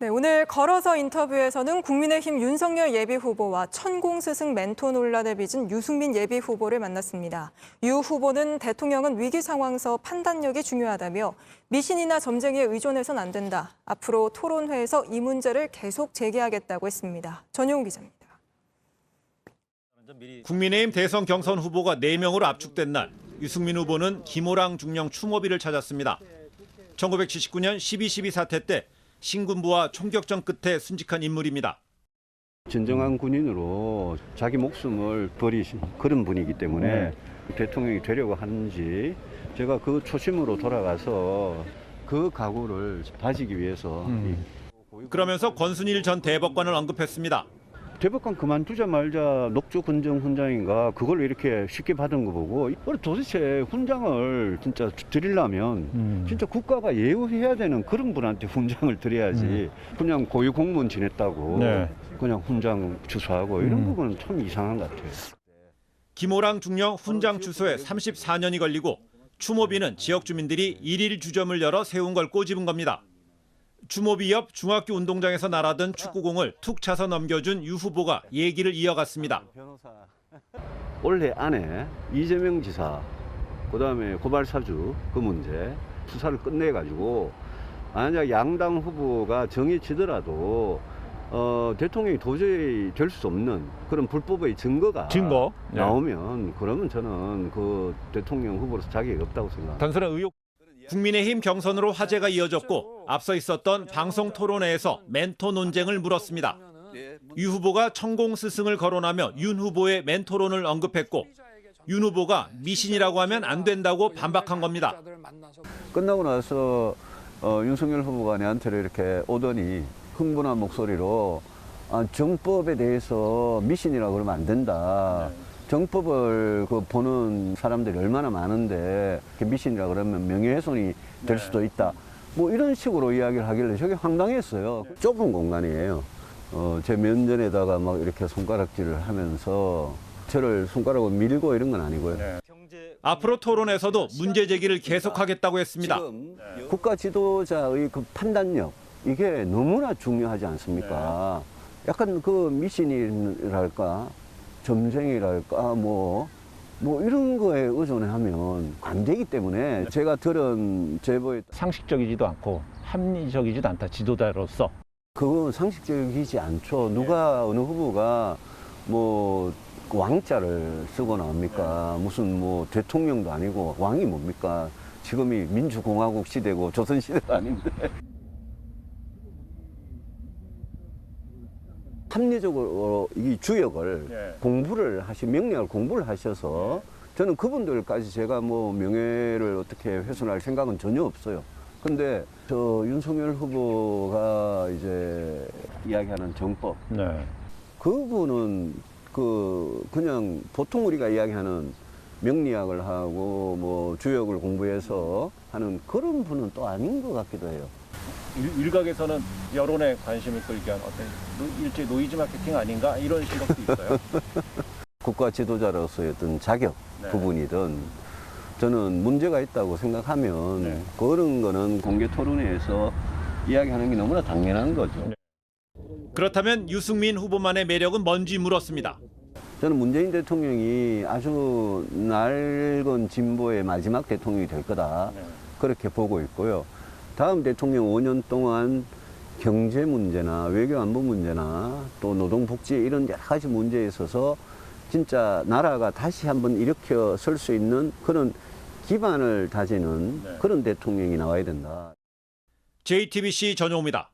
네, 오늘 걸어서 인터뷰에서는 국민의힘 윤석열 예비후보와 천공스승 멘토 논란을 빚은 유승민 예비후보를 만났습니다. 유 후보는 대통령은 위기 상황서 판단력이 중요하다며 미신이나 점쟁이에 의존해선 안 된다. 앞으로 토론회에서 이 문제를 계속 제기하겠다고 했습니다. 전용 기자입니다. 국민의힘 대선 경선 후보가 4명으로 압축된 날, 유승민 후보는 김호랑 중령 추모비를 찾았습니다. 1979년 12.12 사태 때 신군부와 총격전 끝에 순직한 인물입니다. 진정한 군인으로 자기 목숨을 버리신 그런 분이기 때문에 대통령이 되려고 하는지 제가 그 초심으로 돌아가서 그 각오를 다지기 위해서 그러면서 권순일 전 대법관을 언급했습니다. 대법관 그만두자 말자 녹조 군정 훈장인가 그걸 이렇게 쉽게 받은 거 보고 도대체 훈장을 진짜 드리려면 진짜 국가가 예우해야 되는 그런 분한테 훈장을 드려야지 그냥 고위 공무원 지냈다고 그냥 훈장 주소하고 이런 부분은 참 이상한 것 같아요. 김호랑 중령 훈장 주소에 34년이 걸리고 추모비는 지역 주민들이 일일 주점을 열어 세운 걸 꼬집은 겁니다. 추모비 옆 중학교 운동장에서 날아든 축구공을 툭 차서 넘겨준 유 후보가 얘기를 이어갔습니다. 올해 안에 이재명 지사, 그다음에 고발사주 그 문제 수사를 끝내가지고 만약 양당 후보가 정해지더라도 대통령이 도저히 될 수 없는 그런 불법의 증거가 나오면 그러면 저는 그 대통령 후보로서 자격이 없다고 생각합니다. 단순한 의혹. 국민의힘 경선으로 화제가 이어졌고 앞서 있었던 방송 토론회에서 멘토 논쟁을 물었습니다. 유 후보가 천공 스승을 거론하며 윤 후보의 멘토론을 언급했고 윤 후보가 미신이라고 하면 안 된다고 반박한 겁니다. 끝나고 나서 윤석열 후보가 내한테 이렇게 오더니 흥분한 목소리로 정법에 대해서 미신이라고 그러면 안 된다. 정법을 보는 사람들이 얼마나 많은데 미신이라 그러면 명예훼손이 될 수도 있다. 뭐 이런 식으로 이야기를 하길래 저게 황당했어요. 좁은 공간이에요. 제 면전에다가 막 이렇게 손가락질을 하면서 저를 손가락으로 밀고 이런 건 아니고요. 앞으로 토론에서도 문제 제기를 계속하겠다고 했습니다. 지금 국가 지도자의 그 판단력 이게 너무나 중요하지 않습니까? 약간 그 미신이랄까 점쟁이랄까 뭐 이런 거에 의존하면 안 되기 때문에 제가 들은 제보에 상식적이지도 않고 합리적이지도 않다. 지도자로서. 그건 상식적이지 않죠. 누가 어느 후보가 뭐 왕자를 쓰고 나옵니까? 무슨 뭐 대통령도 아니고 왕이 뭡니까? 지금이 민주공화국 시대고 조선시대도 아닌데. 합리적으로 이 주역을 명령을 공부를 하셔서 저는 그분들까지 제가 뭐 명예를 어떻게 훼손할 생각은 전혀 없어요. 근데 저 윤석열 후보가 이제 이야기하는 정법 그분은 그냥 보통 우리가 이야기하는 명리학을 하고 뭐 주역을 공부해서 하는 그런 분은 또 아닌 것 같기도 해요. 일각에서는 여론에 관심을 끌기 위한 어떤 일종의 노이즈 마케팅 아닌가 이런 시각도 있어요. 국가 지도자로서의 어떤 자격 부분이든 저는 문제가 있다고 생각하면 그런 거는 공개 토론회에서 이야기하는 게 너무나 당연한 거죠. 그렇다면 유승민 후보만의 매력은 뭔지 물었습니다. 저는 문재인 대통령이 아주 낡은 진보의 마지막 대통령이 될 거다. 그렇게 보고 있고요. 다음 대통령 5년 동안 경제 문제나 외교 안보 문제나 또 노동복지 이런 여러 가지 문제에 있어서 진짜 나라가 다시 한번 일으켜 설 수 있는 그런 기반을 다지는 그런 대통령이 나와야 된다. JTBC 전용호입니다.